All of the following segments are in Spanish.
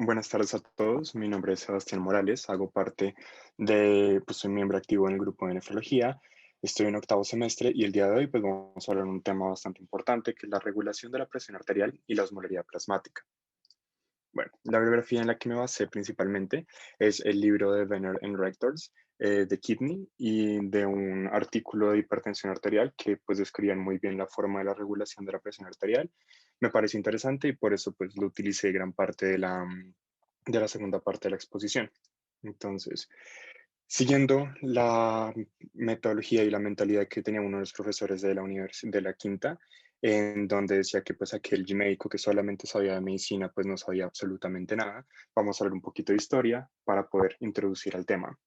Buenas tardes a todos, mi nombre es Sebastián Morales, hago parte soy miembro activo en el grupo de nefrología, estoy en octavo semestre y el día de hoy pues vamos a hablar de un tema bastante importante que es la regulación de la presión arterial y la osmolaridad plasmática. Bueno, la bibliografía en la que me basé principalmente es el libro de Venner and Rectors, de Kidney y de un artículo de hipertensión arterial que pues describían muy bien la forma de la regulación de la presión arterial. Me pareció interesante y por eso pues lo utilicé gran parte de la segunda parte de la exposición. Entonces, siguiendo la metodología y la mentalidad que tenía uno de los profesores de la de la quinta, en donde decía que pues aquel médico que solamente sabía de medicina pues no sabía absolutamente nada. Vamos a hablar un poquito de historia para poder introducir al tema.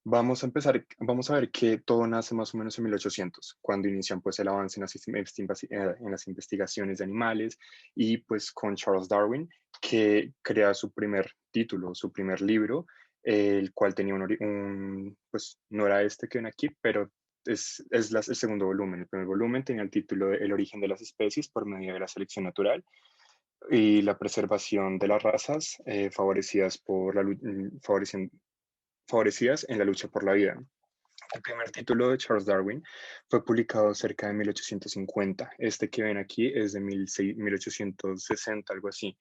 Vamos a ver que todo nace más o menos en 1800, cuando inician pues el avance en en las investigaciones de animales y pues con Charles Darwin, que crea su primer título, su primer libro, el cual tenía pues no era este que ven aquí, pero el segundo volumen. El primer volumen tenía el título de El origen de las especies por medio de la selección natural y la preservación de las razas favorecidas en la lucha por la vida. El primer título de Charles Darwin fue publicado cerca de 1850. Este que ven aquí es de 1860, algo así.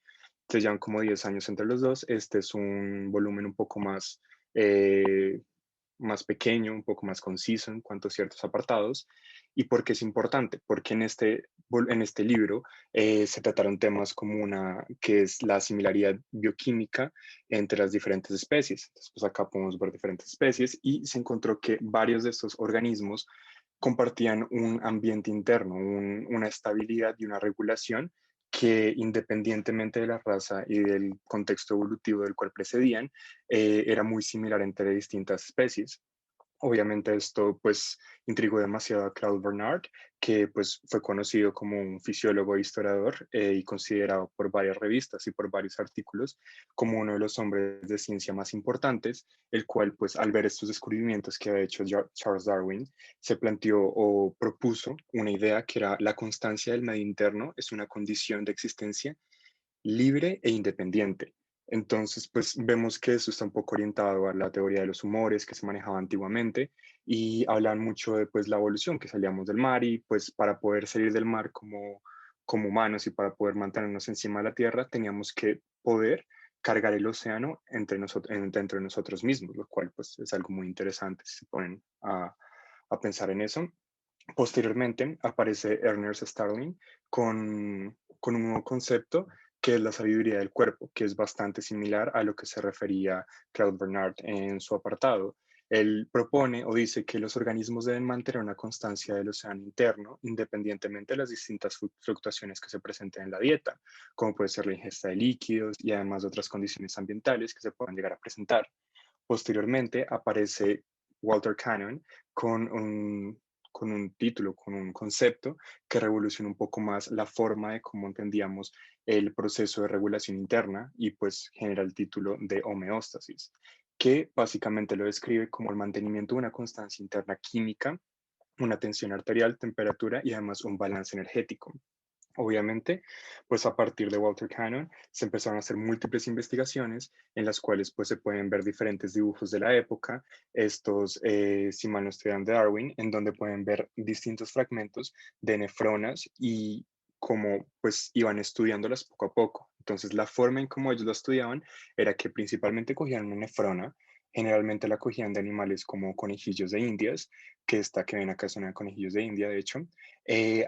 Se llevan como 10 años entre los dos. Este es un volumen un poco eh, más pequeño, un poco más conciso en cuanto a ciertos apartados. ¿Y por qué es importante? Porque en este libro se trataron temas como que es la similaridad bioquímica entre las diferentes especies. Entonces, pues acá podemos ver diferentes especies y se encontró que varios de estos organismos compartían un ambiente interno, una estabilidad y una regulación que independientemente de la raza y del contexto evolutivo del cual precedían, era muy similar entre distintas especies. Obviamente esto pues intrigó demasiado a Claude Bernard, que pues fue conocido como un fisiólogo e historiador y considerado por varias revistas y por varios artículos como uno de los hombres de ciencia más importantes, el cual pues al ver estos descubrimientos que había hecho Charles Darwin, se planteó o propuso una idea que era la constancia del medio interno es una condición de existencia libre e independiente. Entonces, pues vemos que eso está un poco orientado a la teoría de los humores que se manejaba antiguamente y hablan mucho de pues la evolución, que salíamos del mar y pues para poder salir del mar como humanos y para poder mantenernos encima de la tierra teníamos que poder cargar el océano dentro de nosotros mismos, lo cual pues es algo muy interesante si se ponen a pensar en eso. Posteriormente aparece Ernest Starling con un nuevo concepto que es la sabiduría del cuerpo, que es bastante similar a lo que se refería Claude Bernard en su apartado. Él propone o dice que los organismos deben mantener una constancia del océano interno independientemente de las distintas fluctuaciones que se presenten en la dieta, como puede ser la ingesta de líquidos y además de otras condiciones ambientales que se puedan llegar a presentar. Posteriormente aparece Walter Cannon con con un título, con un concepto que revoluciona un poco más la forma de cómo entendíamos el proceso de regulación interna y pues genera el título de homeostasis, que básicamente lo describe como el mantenimiento de una constancia interna química, una tensión arterial, temperatura y además un balance energético. Obviamente, pues a partir de Walter Cannon se empezaron a hacer múltiples investigaciones en las cuales pues se pueden ver diferentes dibujos de la época, estos, si mal no estoy de Darwin, en donde pueden ver distintos fragmentos de nefronas y cómo pues iban estudiándolas poco a poco. Entonces la forma en cómo ellos lo estudiaban era que principalmente cogían una nefrona, generalmente la cogían de animales como conejillos de indias, que esta que ven acá es una de conejillos de India, de hecho,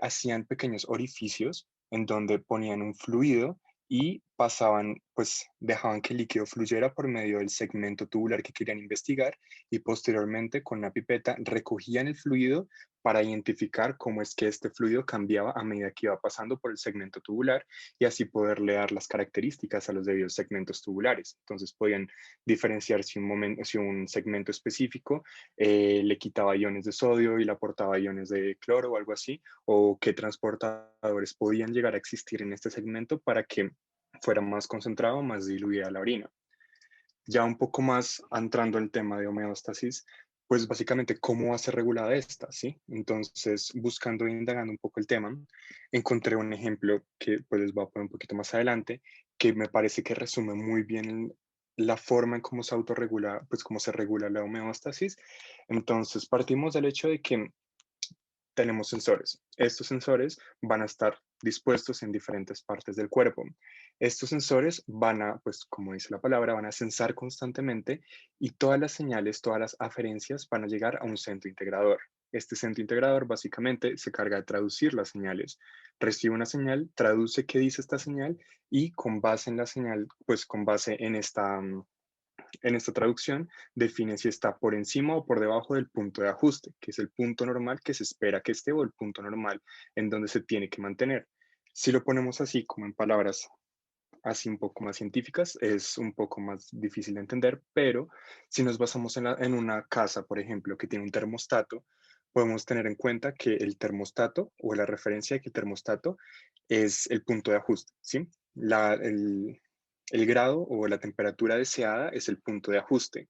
hacían pequeños orificios en donde ponían un fluido y pasaban, pues dejaban que el líquido fluyera por medio del segmento tubular que querían investigar y posteriormente con una pipeta recogían el fluido para identificar cómo es que este fluido cambiaba a medida que iba pasando por el segmento tubular y así poderle dar las características a los debidos segmentos tubulares. Entonces podían diferenciar si un segmento específico le quitaba iones de sodio y le aportaba iones de cloro o algo así, o qué transportadores podían llegar a existir en este segmento para que fuera más concentrado, más diluida la orina. Ya un poco más entrando al tema de homeostasis, pues básicamente cómo va a ser regulada esta, ¿sí? Entonces, buscando e indagando un poco el tema, encontré un ejemplo que pues les voy a poner un poquito más adelante, que me parece que resume muy bien la forma en cómo se autorregula, pues cómo se regula la homeostasis. Entonces, partimos del hecho de que tenemos sensores. Estos sensores van a estar dispuestos en diferentes partes del cuerpo. Estos sensores van a, pues como dice la palabra, van a sensar constantemente y todas las señales, todas las aferencias van a llegar a un centro integrador. Este centro integrador básicamente se carga de traducir las señales. Recibe una señal, traduce qué dice esta señal y con base en la señal, pues con base en esta traducción, define si está por encima o por debajo del punto de ajuste, que es el punto normal que se espera que esté o el punto normal en donde se tiene que mantener. Si lo ponemos así, como en palabras así un poco más científicas, es un poco más difícil de entender, pero si nos basamos en una casa, por ejemplo, que tiene un termostato, podemos tener en cuenta que el termostato o la referencia de que el termostato es el punto de ajuste, ¿sí? El grado o la temperatura deseada es el punto de ajuste.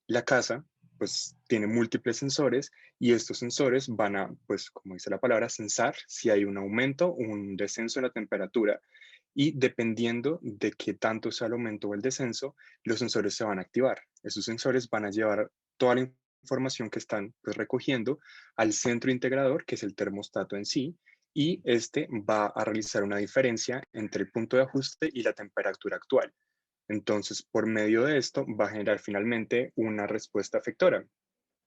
La casa, pues, tiene múltiples sensores y estos sensores van a, pues, como dice la palabra, sensar si hay un aumento o un descenso en la temperatura. Y dependiendo de qué tanto sea el aumento o el descenso, los sensores se van a activar. Esos sensores van a llevar toda la información que están, pues, recogiendo al centro integrador, que es el termostato en sí, y este va a realizar una diferencia entre el punto de ajuste y la temperatura actual. Entonces, por medio de esto, va a generar finalmente una respuesta efectora,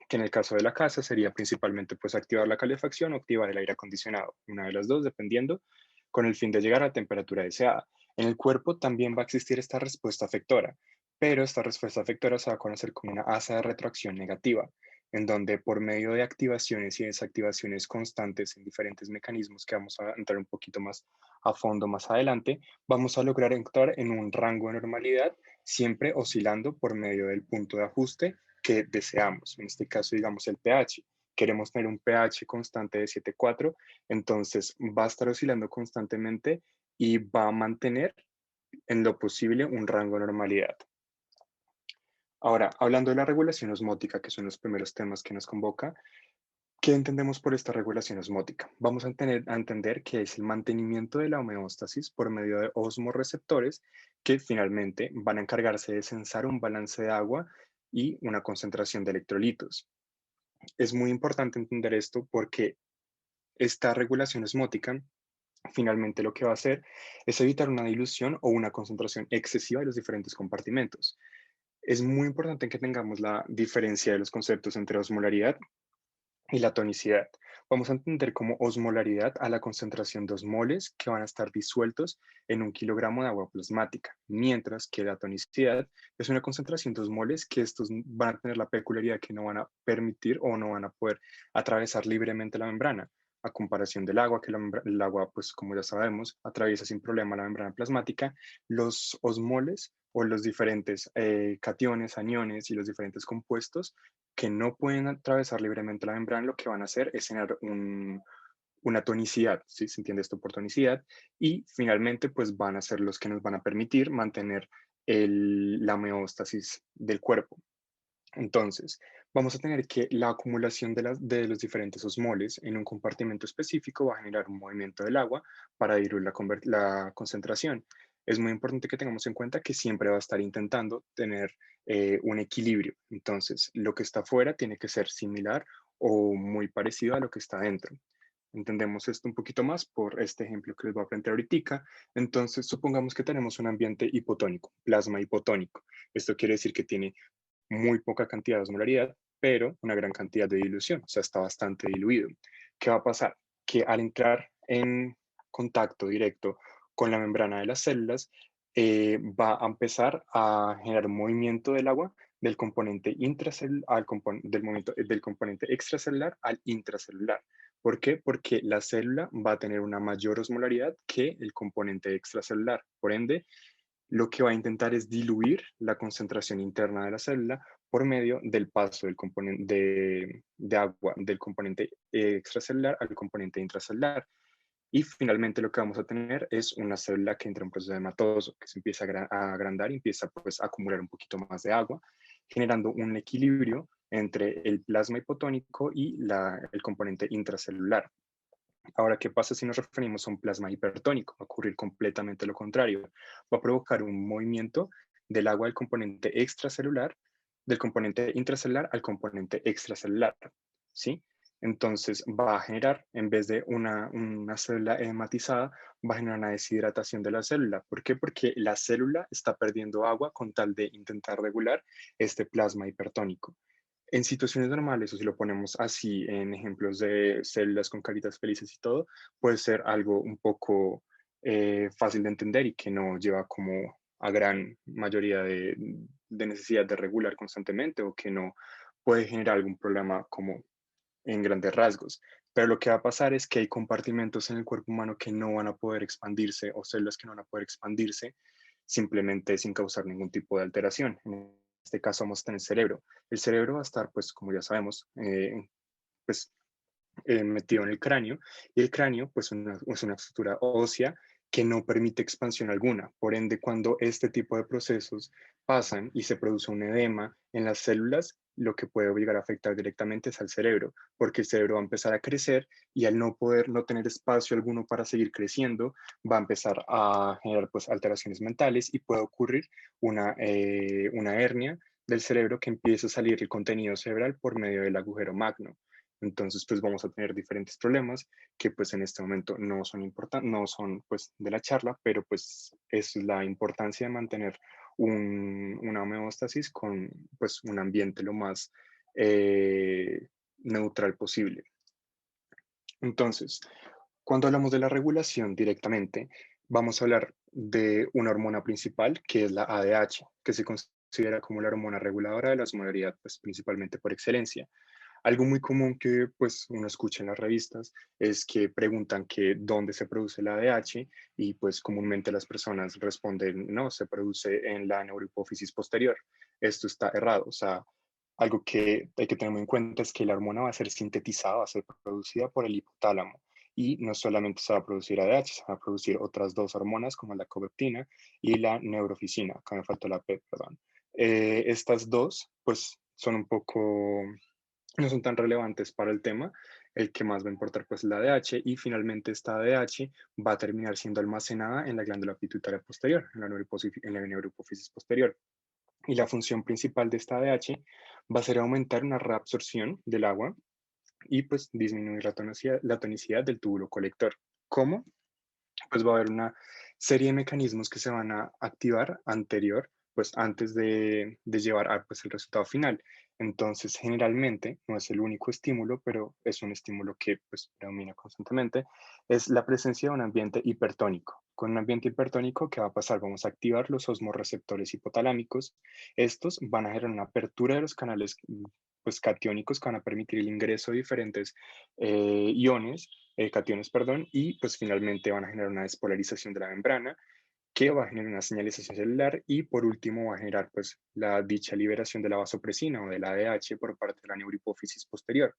que en el caso de la casa sería principalmente pues activar la calefacción o activar el aire acondicionado, una de las dos, dependiendo, con el fin de llegar a la temperatura deseada. En el cuerpo también va a existir esta respuesta efectora, pero esta respuesta efectora se va a conocer como una asa de retroacción negativa, en donde por medio de activaciones y desactivaciones constantes en diferentes mecanismos que vamos a entrar un poquito más a fondo más adelante, vamos a lograr entrar en un rango de normalidad, siempre oscilando por medio del punto de ajuste que deseamos. En este caso, digamos el pH. Queremos tener un pH constante de 7,4, entonces va a estar oscilando constantemente y va a mantener en lo posible un rango de normalidad. Ahora, hablando de la regulación osmótica, que son los primeros temas que nos convoca, ¿qué entendemos por esta regulación osmótica? Vamos a entender que es el mantenimiento de la homeostasis por medio de osmorreceptores que finalmente van a encargarse de sensar un balance de agua y una concentración de electrolitos. Es muy importante entender esto porque esta regulación osmótica finalmente lo que va a hacer es evitar una dilución o una concentración excesiva de los diferentes compartimentos. Es muy importante que tengamos la diferencia de los conceptos entre osmolaridad y la tonicidad. Vamos a entender como osmolaridad a la concentración de osmoles que van a estar disueltos en 1 kilogramo de agua plasmática, mientras que la tonicidad es una concentración de osmoles que estos van a tener la peculiaridad que no van a permitir o no van a poder atravesar libremente la membrana, a comparación del agua, que el agua, pues como ya sabemos, atraviesa sin problema la membrana plasmática. Los osmoles o los diferentes cationes, aniones y los diferentes compuestos que no pueden atravesar libremente la membrana, lo que van a hacer es generar una tonicidad, ¿sí? ¿Se entiende esto por tonicidad? Y finalmente, pues van a ser los que nos van a permitir mantener la homeostasis del cuerpo. Entonces, vamos a tener que la acumulación de los diferentes osmoles en un compartimento específico va a generar un movimiento del agua para diluir la concentración. Es muy importante que tengamos en cuenta que siempre va a estar intentando tener un equilibrio. Entonces, lo que está afuera tiene que ser similar o muy parecido a lo que está dentro. Entendemos esto un poquito más por este ejemplo que les voy a plantear ahorita. Entonces, supongamos que tenemos un ambiente hipotónico, plasma hipotónico. Esto quiere decir que tiene muy poca cantidad de osmolaridad, pero una gran cantidad de dilución, o sea, está bastante diluido. ¿Qué va a pasar? Que al entrar en contacto directo con la membrana de las células, va a empezar a generar un movimiento del agua del componente intracelular del componente extracelular al intracelular. ¿Por qué? Porque la célula va a tener una mayor osmolaridad que el componente extracelular. Por ende, lo que va a intentar es diluir la concentración interna de la célula por medio del paso del componente de agua del componente extracelular al componente intracelular. Y finalmente lo que vamos a tener es una célula que entra en un proceso hematoso, que se empieza a agrandar y empieza pues, a acumular un poquito más de agua, generando un equilibrio entre el plasma hipotónico y el componente intracelular. Ahora, ¿qué pasa si nos referimos a un plasma hipertónico? Va a ocurrir completamente lo contrario. Va a provocar un movimiento del agua del componente extracelular, del componente intracelular al componente extracelular, ¿sí? Entonces va a generar, en vez de una célula edematizada, va a generar una deshidratación de la célula. ¿Por qué? Porque la célula está perdiendo agua con tal de intentar regular este plasma hipertónico. En situaciones normales, o si lo ponemos así en ejemplos de células con caritas felices y todo, puede ser algo un poco fácil de entender y que no lleva como a gran mayoría de necesidad de regular constantemente o que no puede generar algún problema como en grandes rasgos. Pero lo que va a pasar es que hay compartimentos en el cuerpo humano que no van a poder expandirse o células que no van a poder expandirse simplemente sin causar ningún tipo de alteración. En este caso vamos a tener el cerebro. El cerebro va a estar, pues, como ya sabemos, pues, metido en el cráneo, y el cráneo pues es una estructura ósea que no permite expansión alguna. Por ende, cuando este tipo de procesos pasan y se produce un edema en las células, lo que puede llegar a afectar directamente es al cerebro, porque el cerebro va a empezar a crecer y al no poder, no tener espacio alguno para seguir creciendo, va a empezar a generar pues alteraciones mentales y puede ocurrir una hernia del cerebro que empieza a salir el contenido cerebral por medio del agujero magno. Entonces, pues vamos a tener diferentes problemas que pues en este momento no son importantes, no son pues de la charla, pero pues es la importancia de mantener una homeostasis con pues un ambiente lo más neutral posible. Entonces, cuando hablamos de la regulación directamente, vamos a hablar de una hormona principal que es la ADH, que se considera como la hormona reguladora de la osmolaridad, pues principalmente por excelencia. Algo muy común que pues uno escucha en las revistas es que preguntan que dónde se produce el ADH y pues comúnmente las personas responden no, se produce en la neurohipófisis posterior. Esto está errado, o sea, algo que hay que tener muy en cuenta es que la hormona va a ser sintetizada, va a ser producida por el hipotálamo y no solamente se va a producir ADH, se van a producir otras dos hormonas como la copeptina y la neurofisina, acá me faltó la P, perdón. Estas dos pues son un poco no son tan relevantes para el tema. El que más va a importar pues es la ADH y finalmente esta ADH va a terminar siendo almacenada en la glándula pituitaria posterior, en la neurohipófisis posterior. Y la función principal de esta ADH va a ser aumentar una reabsorción del agua y pues disminuir la tonicidad del túbulo colector. ¿Cómo? Pues va a haber una serie de mecanismos que se van a activar pues antes de llevar a pues, el resultado final. Entonces, generalmente, no es el único estímulo, pero es un estímulo que pues predomina constantemente, es la presencia de un ambiente hipertónico. Con un ambiente hipertónico, ¿qué va a pasar? Vamos a activar los osmorreceptores hipotalámicos. Estos van a generar una apertura de los canales pues catiónicos que van a permitir el ingreso de diferentes iones cationes, perdón, y pues finalmente van a generar una despolarización de la membrana que va a generar una señalización celular y por último va a generar pues la dicha liberación de la vasopresina o de la ADH por parte de la neurohipófisis posterior.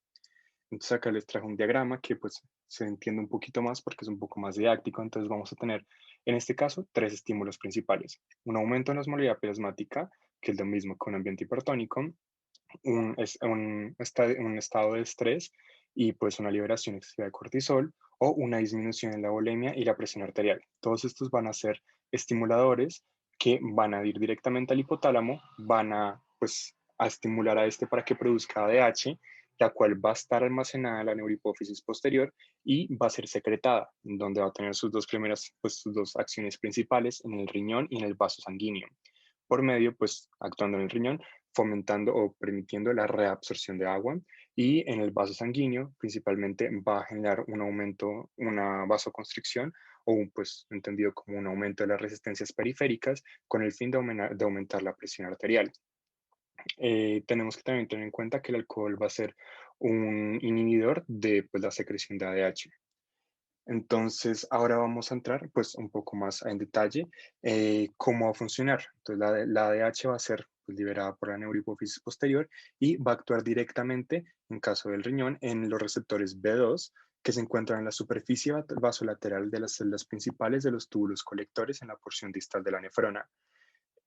Entonces acá les trajo un diagrama que pues se entiende un poquito más porque es un poco más didáctico, entonces vamos a tener en este caso tres estímulos principales. Un aumento en la osmolaridad plasmática, que es lo mismo que un ambiente hipertónico, un estado de estrés y pues una liberación excesiva de cortisol o una disminución en la volemia y la presión arterial. Todos estos van a ser estimuladores que van a ir directamente al hipotálamo, van a pues a estimular a este para que produzca ADH, la cual va a estar almacenada en la neurohipófisis posterior y va a ser secretada, donde va a tener sus dos primeras, pues sus dos acciones principales en el riñón y en el vaso sanguíneo por medio, pues actuando en el riñón, fomentando o permitiendo la reabsorción de agua y en el vaso sanguíneo principalmente va a generar un aumento, una vasoconstricción o un, pues entendido como un aumento de las resistencias periféricas con el fin de aumentar la presión arterial. Tenemos que también tener en cuenta que el alcohol va a ser un inhibidor de pues, la secreción de ADH. Entonces, ahora vamos a entrar pues un poco más en detalle cómo va a funcionar. Entonces, la ADH va a ser pues, liberada por la neurohipófisis posterior y va a actuar directamente, en caso del riñón, en los receptores B2 que se encuentran en la superficie vasolateral de las células principales de los túbulos colectores en la porción distal de la nefrona.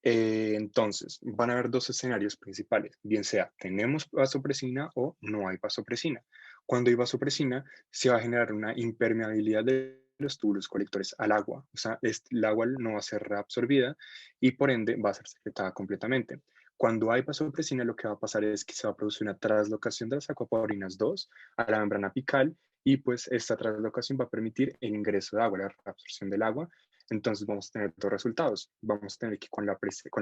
Entonces, van a haber dos escenarios principales, bien sea tenemos vasopresina o no hay vasopresina. Cuando hay vasopresina, se va a generar una impermeabilidad de los túbulos colectores al agua, o sea, el agua no va a ser reabsorbida y por ende va a ser secretada completamente. Cuando hay vasopresina, lo que va a pasar es que se va a producir una translocación de las acuaporinas 2 a la membrana apical y pues esta translocación va a permitir el ingreso de agua, la reabsorción del agua. Entonces vamos a tener dos resultados. Vamos a tener que con la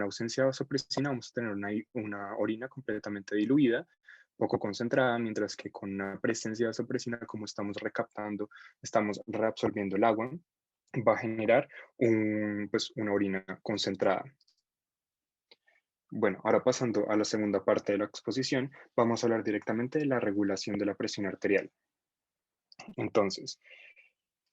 ausencia de vasopresina vamos a tener una orina completamente diluida, poco concentrada, mientras que con una presencia de vasopresina, como estamos recaptando, estamos reabsorbiendo el agua, va a generar pues, una orina concentrada. Bueno, ahora pasando a la segunda parte de la exposición, vamos a hablar directamente de la regulación de la presión arterial. Entonces,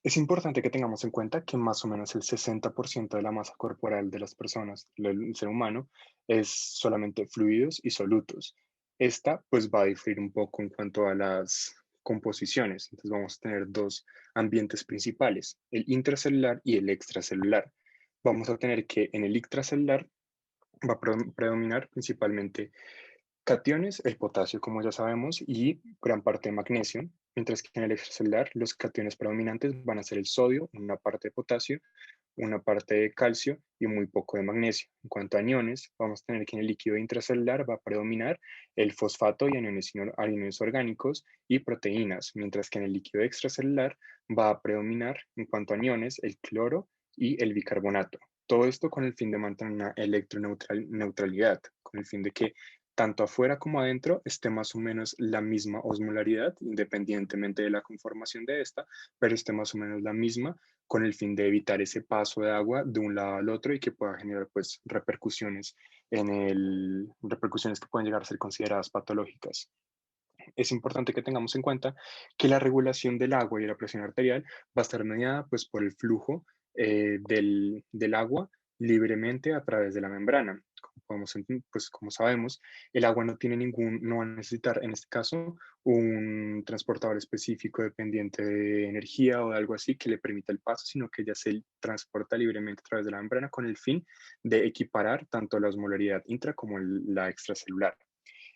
es importante que tengamos en cuenta que más o menos el 60% de la masa corporal de las personas, del ser humano, es solamente fluidos y solutos. Esta pues va a diferir un poco en cuanto a las composiciones. Entonces vamos a tener dos ambientes principales, el intracelular y el extracelular. Vamos a tener que en el intracelular va a predominar principalmente cationes, el potasio, como ya sabemos, y gran parte de magnesio, mientras que en el extracelular los cationes predominantes van a ser el sodio, una parte de potasio, una parte de calcio y muy poco de magnesio. En cuanto a aniones, vamos a tener que en el líquido intracelular va a predominar el fosfato y aniones orgánicos y proteínas, mientras que en el líquido extracelular va a predominar en cuanto a aniones el cloro y el bicarbonato. Todo esto con el fin de mantener una electroneutralidad, con el fin de que tanto afuera como adentro esté más o menos la misma osmolaridad, independientemente de la conformación de esta, pero esté más o menos la misma con el fin de evitar ese paso de agua de un lado al otro y que pueda generar pues repercusiones que pueden llegar a ser consideradas patológicas. Es importante que tengamos en cuenta que la regulación del agua y la presión arterial va a estar mediada pues, por el flujo del agua libremente a través de la membrana. Pues, como sabemos, el agua no va a necesitar en este caso un transportador específico dependiente de energía o de algo así que le permita el paso, sino que ya se transporta libremente a través de la membrana con el fin de equiparar tanto la osmolaridad intra como la extracelular.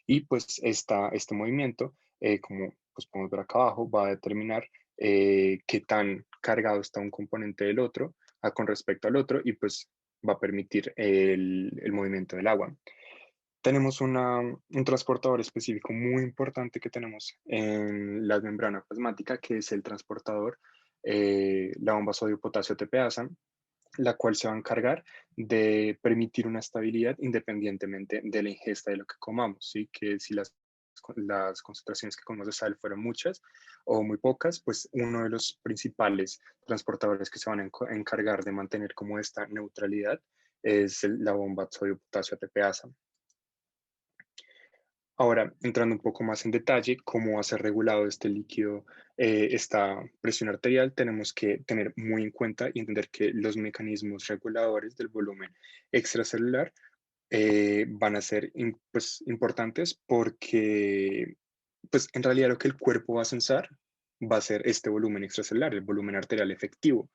Y pues este movimiento, como pues podemos ver acá abajo, va a determinar qué tan cargado está un componente del otro con respecto al otro y pues va a permitir el movimiento del agua. Tenemos un transportador específico muy importante que tenemos en la membrana plasmática, que es el transportador, la bomba sodio-potasio TPasa, la cual se va a encargar de permitir una estabilidad independientemente de la ingesta de lo que comamos, ¿sí? Que si las concentraciones que comemos de sal fueron muchas o muy pocas, pues uno de los principales transportadores que se van a encargar de mantener como esta neutralidad es la bomba sodio-potasio ATPasa. Ahora, entrando un poco más en detalle, cómo va a ser regulado este líquido, esta presión arterial, tenemos que tener muy en cuenta y entender que los mecanismos reguladores del volumen extracelular van a ser pues, importantes porque pues, en realidad lo que el cuerpo va a censar va a ser este volumen extracelular, el volumen arterial efectivo,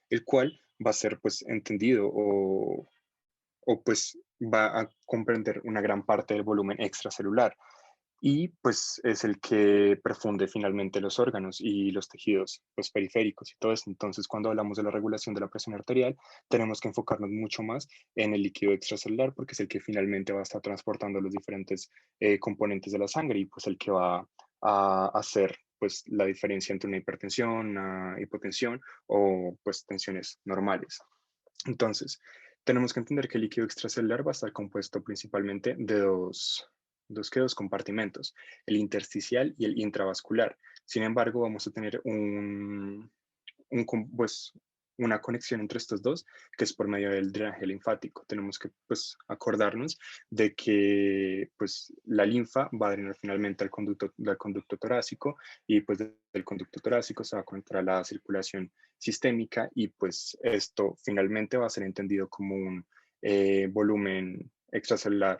el cual va a ser pues, entendido o pues va a comprender una gran parte del volumen extracelular y pues es el que perfunde finalmente los órganos y los tejidos pues, periféricos y todo eso. Entonces, cuando hablamos de la regulación de la presión arterial, tenemos que enfocarnos mucho más en el líquido extracelular porque es el que finalmente va a estar transportando los diferentes componentes de la sangre y pues el que va a hacer pues la diferencia entre una hipertensión, una hipotensión o pues tensiones normales. Entonces, tenemos que entender que el líquido extracelular va a estar compuesto principalmente de dos compartimentos, el intersticial y el intravascular. Sin embargo, vamos a tener pues, una conexión entre estos dos, que es por medio del drenaje linfático. Tenemos que pues, acordarnos de que pues, la linfa va a drenar finalmente al conducto torácico y pues del conducto torácico se va a conectar a la circulación sistémica y pues esto finalmente va a ser entendido como un volumen extracelular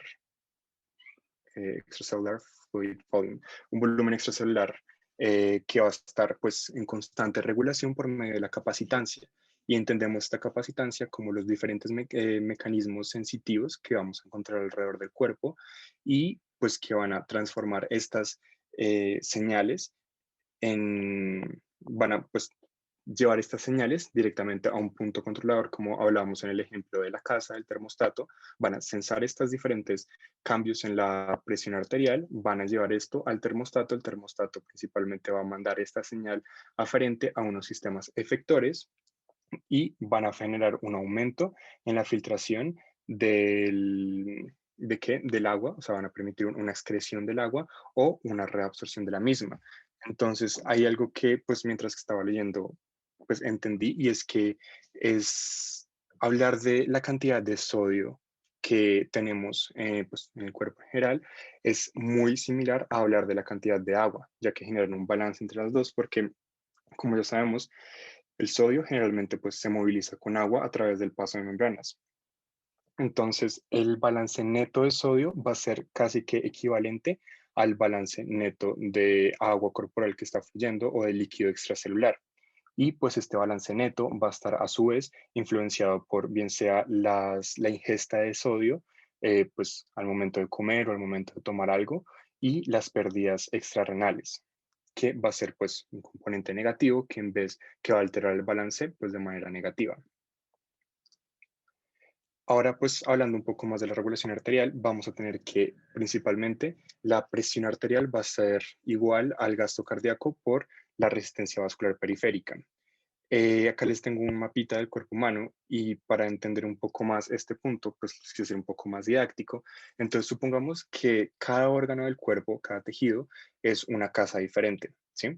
fluid volume, un volumen extracelular que va a estar pues en constante regulación por medio de la capacitancia. y entendemos esta capacitancia como los diferentes mecanismos sensitivos que vamos a encontrar alrededor del cuerpo y pues que van a transformar estas señales van a pues llevar estas señales directamente a un punto controlador, como hablábamos en el ejemplo de la casa, del termostato, van a sensar estos diferentes cambios en la presión arterial, van a llevar esto al termostato, el termostato principalmente va a mandar esta señal aferente a unos sistemas efectores y van a generar un aumento en la filtración del agua, o sea, van a permitir una excreción del agua o una reabsorción de la misma. Entonces, hay algo que, pues, mientras que estaba leyendo, pues, entendí, y es que es hablar de la cantidad de sodio que tenemos pues, en el cuerpo en general, es muy similar a hablar de la cantidad de agua, ya que generan un balance entre las dos, porque, como ya sabemos, el sodio generalmente pues, se moviliza con agua a través del paso de membranas. Entonces, el balance neto de sodio va a ser casi que equivalente al balance neto de agua corporal que está fluyendo o de líquido extracelular. Y pues este balance neto va a estar a su vez influenciado por bien sea la ingesta de sodio, pues al momento de comer o al momento de tomar algo, y las pérdidas extrarrenales, que va a ser pues un componente negativo que en vez que va a alterar el balance pues de manera negativa. Ahora, pues hablando un poco más de la regulación arterial, vamos a tener que principalmente la presión arterial va a ser igual al gasto cardíaco por la resistencia vascular periférica. Acá les tengo un mapita del cuerpo humano y para entender un poco más este punto, pues les quiero ser un poco más didáctico. Entonces, supongamos que cada órgano del cuerpo, cada tejido, es una casa diferente, ¿sí?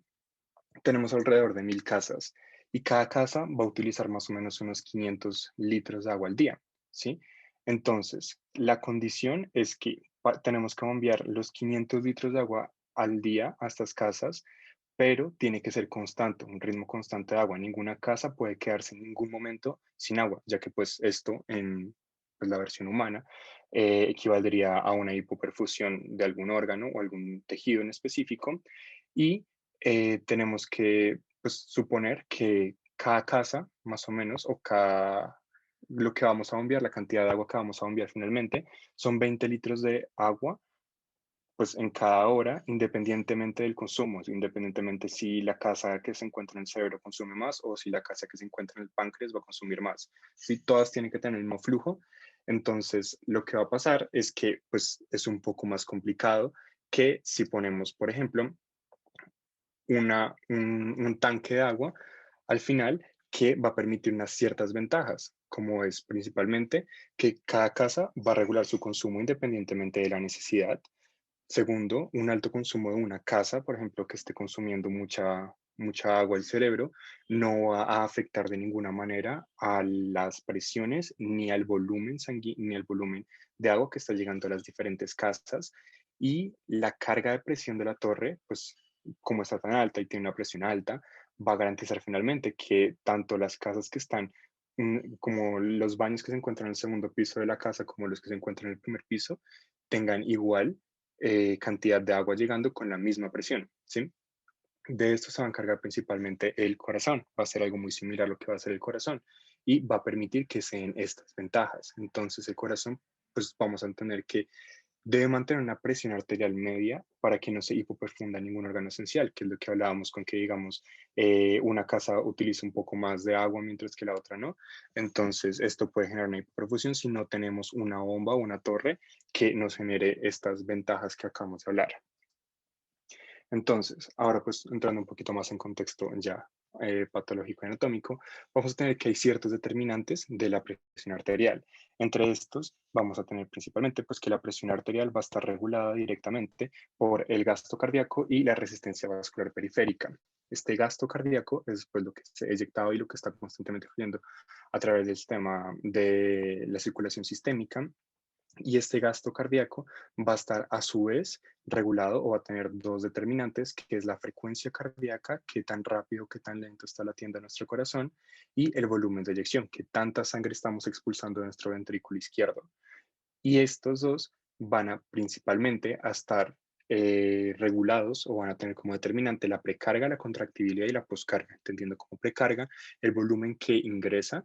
Tenemos alrededor de 1000 casas y cada casa va a utilizar más o menos unos 500 litros de agua al día, ¿sí? Entonces, la condición es que tenemos que bombear los 500 litros de agua al día a estas casas, pero tiene que ser constante, un ritmo constante de agua. Ninguna casa puede quedarse en ningún momento sin agua, ya que pues esto en pues, la versión humana equivaldría a una hipoperfusión de algún órgano o algún tejido en específico y tenemos que pues, suponer que cada casa, más o menos, o lo que vamos a bombear, la cantidad de agua que vamos a bombear finalmente, son 20 litros de agua pues en cada hora, independientemente del consumo, independientemente si la casa que se encuentra en el cerebro consume más o si la casa que se encuentra en el páncreas va a consumir más. Si todas tienen que tener el mismo flujo, entonces lo que va a pasar es que pues es un poco más complicado que si ponemos, por ejemplo, un tanque de agua al final que va a permitir unas ciertas ventajas, como es principalmente que cada casa va a regular su consumo independientemente de la necesidad. Segundo, un alto consumo de una casa, por ejemplo, que esté consumiendo mucha agua el cerebro, no va a afectar de ninguna manera a las presiones ni al volumen sanguíneo, ni al volumen de agua que está llegando a las diferentes casas. Y la carga de presión de la torre, pues como está tan alta y tiene una presión alta, va a garantizar finalmente que tanto las casas que están, como los baños que se encuentran en el segundo piso de la casa, como los que se encuentran en el primer piso, tengan igual cantidad de agua llegando con la misma presión, ¿sí? De esto se va a encargar principalmente el corazón, va a ser algo muy similar a lo que va a hacer el corazón y va a permitir que se den estas ventajas. Entonces el corazón, pues vamos a entender que debe mantener una presión arterial media para que no se hipoperfunda ningún órgano esencial, que es lo que hablábamos con que, digamos, una casa utiliza un poco más de agua mientras que la otra no. Entonces, esto puede generar una hipoperfusión si no tenemos una bomba o una torre que nos genere estas ventajas que acabamos de hablar. Entonces, ahora pues entrando un poquito más en contexto ya patológico y anatómico, vamos a tener que hay ciertos determinantes de la presión arterial. Entre estos vamos a tener principalmente pues que la presión arterial va a estar regulada directamente por el gasto cardíaco y la resistencia vascular periférica. Este gasto cardíaco es pues lo que se ha eyectado y lo que está constantemente fluyendo a través del sistema de la circulación sistémica y este gasto cardíaco va a estar a su vez regulado o va a tener dos determinantes, que es la frecuencia cardíaca, qué tan rápido, qué tan lento está latiendo nuestro corazón, y el volumen de eyección, qué tanta sangre estamos expulsando de nuestro ventrículo izquierdo. Y estos dos van a principalmente a estar regulados o van a tener como determinante la precarga, la contractibilidad y la poscarga, entendiendo como precarga el volumen que ingresa,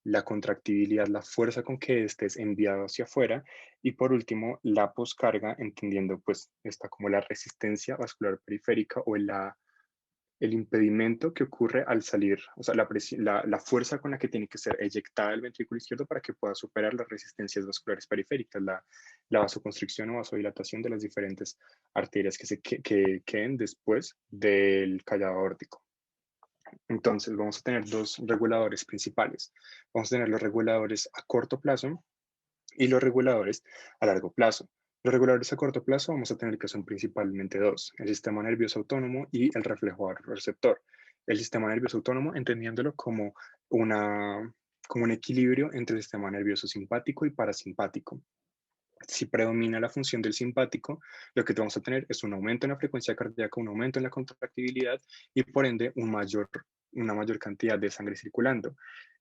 la contractibilidad, la fuerza con que este es enviado hacia afuera, y por último, la poscarga, entendiendo pues está como la resistencia vascular periférica o el impedimento que ocurre al salir, o sea, la fuerza con la que tiene que ser eyectada el ventrículo izquierdo para que pueda superar las resistencias vasculares periféricas, la vasoconstricción o vasodilatación de las diferentes arterias que queden después del callado aórtico. Entonces, vamos a tener dos reguladores principales. Vamos a tener los reguladores a corto plazo y los reguladores a largo plazo. Los reguladores a corto plazo vamos a tener que son principalmente dos, el sistema nervioso autónomo y el reflejo receptor. El sistema nervioso autónomo entendiéndolo como, como un equilibrio entre el sistema nervioso simpático y parasimpático. Si predomina la función del simpático, lo que vamos a tener es un aumento en la frecuencia cardíaca, un aumento en la contractibilidad y por ende una mayor cantidad de sangre circulando.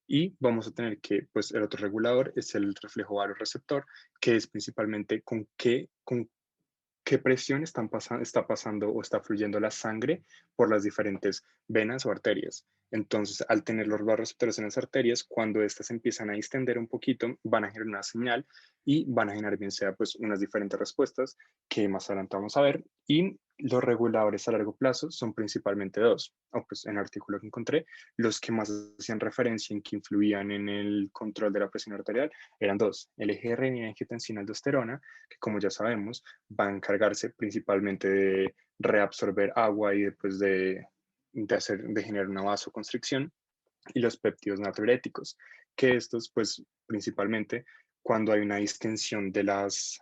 Y vamos a tener que, pues el otro regulador es el reflejo varoreceptor, que es principalmente con qué presión está pasando o está fluyendo la sangre por las diferentes venas o arterias. Entonces, al tener los vasoreceptores en las arterias, cuando éstas empiezan a distender un poquito, van a generar una señal y van a generar bien sea pues unas diferentes respuestas que más adelante vamos a ver. Y los reguladores a largo plazo son principalmente dos, o pues en el artículo que encontré, los que más hacían referencia en que influían en el control de la presión arterial eran dos, el EGRN y la angiotensina-aldosterona, que como ya sabemos, va a encargarse principalmente de reabsorber agua y después de generar una vasoconstricción, y los péptidos natriuréticos, que estos pues principalmente cuando hay una distensión de las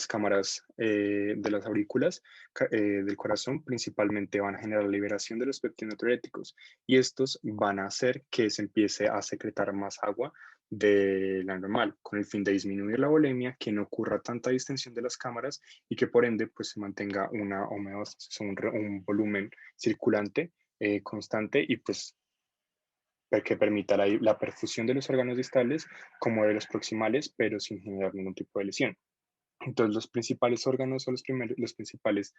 cámaras de las aurículas del corazón, principalmente van a generar la liberación de los péptidos natriuréticos y estos van a hacer que se empiece a secretar más agua de la normal, con el fin de disminuir la volemia, que no ocurra tanta distensión de las cámaras y que por ende pues se mantenga una homeostasis, un volumen circulante constante y pues que permita la perfusión de los órganos distales como de los proximales, pero sin generar ningún tipo de lesión. Entonces, los principales órganos o los principales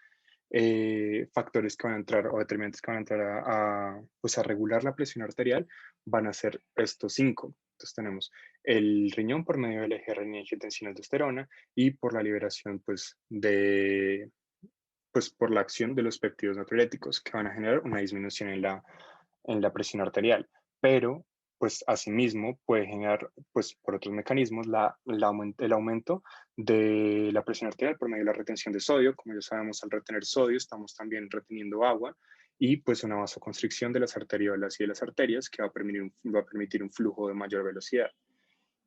factores que van a entrar o determinantes que van a entrar pues a regular la presión arterial van a ser estos cinco. Entonces tenemos el riñón por medio del eje renina-angiotensina-aldosterona y por la liberación pues por la acción de los péptidos natriuréticos que van a generar una disminución en la presión arterial. Pero pues asimismo puede generar, pues por otros mecanismos, el aumento de la presión arterial por medio de la retención de sodio. Como ya sabemos, al retener sodio estamos también reteniendo agua y pues una vasoconstricción de las arteriolas y de las arterias que va a permitir un flujo de mayor velocidad.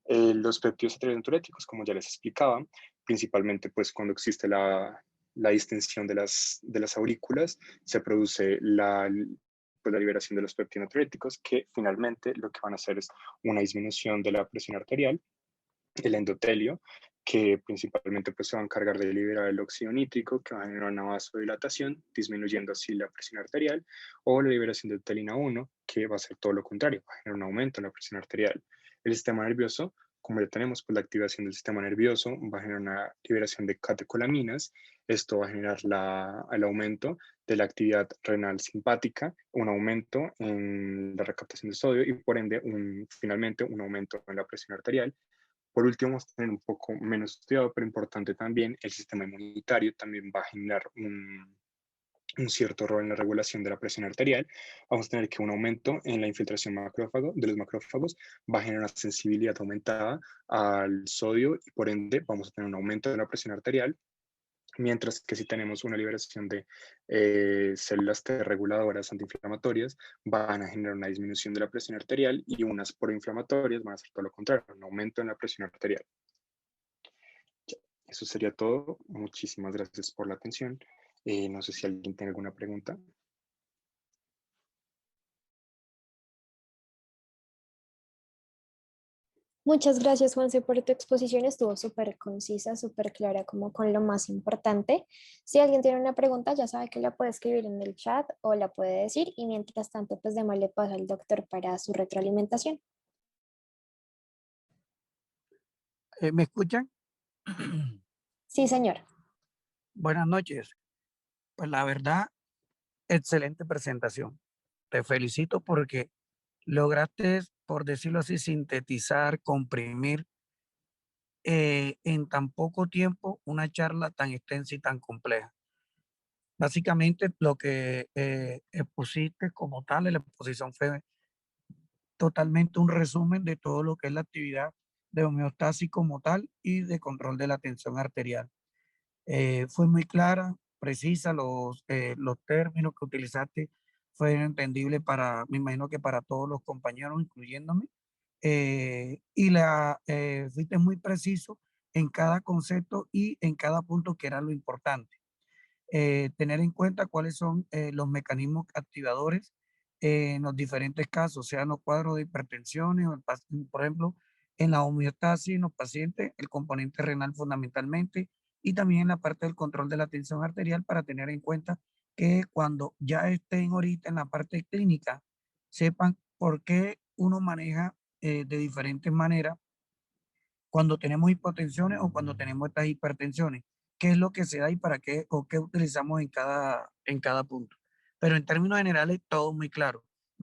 Los péptidos natriuréticos, como ya les explicaba, principalmente pues cuando existe la distensión de las aurículas, se produce pues, la liberación de los péptidos natriuréticos, que finalmente lo que van a hacer es una disminución de la presión arterial, el endotelio, que principalmente pues, se va a encargar de liberar el óxido nítrico, que va a generar una vasodilatación, disminuyendo así la presión arterial, o la liberación de telina 1, que va a ser todo lo contrario, va a generar un aumento en la presión arterial. El sistema nervioso, como ya tenemos, pues la activación del sistema nervioso va a generar una liberación de catecolaminas. Esto va a generar el aumento de la actividad renal simpática, un aumento en la recaptación de sodio y por ende finalmente un aumento en la presión arterial. Por último, vamos a tener un poco menos estudiado, pero importante también, el sistema inmunitario también va a generar un cierto rol en la regulación de la presión arterial. Vamos a tener que un aumento en la infiltración de los macrófagos va a generar una sensibilidad aumentada al sodio y por ende vamos a tener un aumento de la presión arterial, mientras que si tenemos una liberación de células T reguladoras antiinflamatorias, van a generar una disminución de la presión arterial y unas proinflamatorias van a hacer todo lo contrario, un aumento en la presión arterial. Eso sería todo. Muchísimas gracias por la atención. No sé si alguien tiene alguna pregunta. Muchas gracias, Juanse, por tu exposición. Estuvo súper concisa, súper clara, como con lo más importante. Si alguien tiene una pregunta, ya sabe que la puede escribir en el chat o la puede decir. Y mientras tanto, pues démosle paso al doctor para su retroalimentación. ¿Me escuchan? Sí, señor. Buenas noches. Pues la verdad, excelente presentación. Te felicito porque lograste, por decirlo así, sintetizar, comprimir en tan poco tiempo una charla tan extensa y tan compleja. Básicamente lo que expusiste como tal en la exposición fue totalmente un resumen de todo lo que es la actividad de homeostasis como tal y de control de la tensión arterial. Fue muy clara, precisa, los términos que utilizaste fueron entendibles para, me imagino que para todos los compañeros, incluyéndome, fuiste muy preciso en cada concepto y en cada punto que era lo importante. Tener en cuenta cuáles son los mecanismos activadores en los diferentes casos, sean los cuadros de hipertensiones, por ejemplo, en la homeostasis en los pacientes, el componente renal fundamentalmente, y también en la parte del control de la tensión arterial para tener en cuenta que cuando ya estén ahorita en la parte clínica, sepan por qué uno maneja de diferentes maneras cuando tenemos hipotensiones o cuando tenemos estas hipertensiones, qué es lo que se da y para qué o qué utilizamos en cada punto. Pero en términos generales, todo muy claro.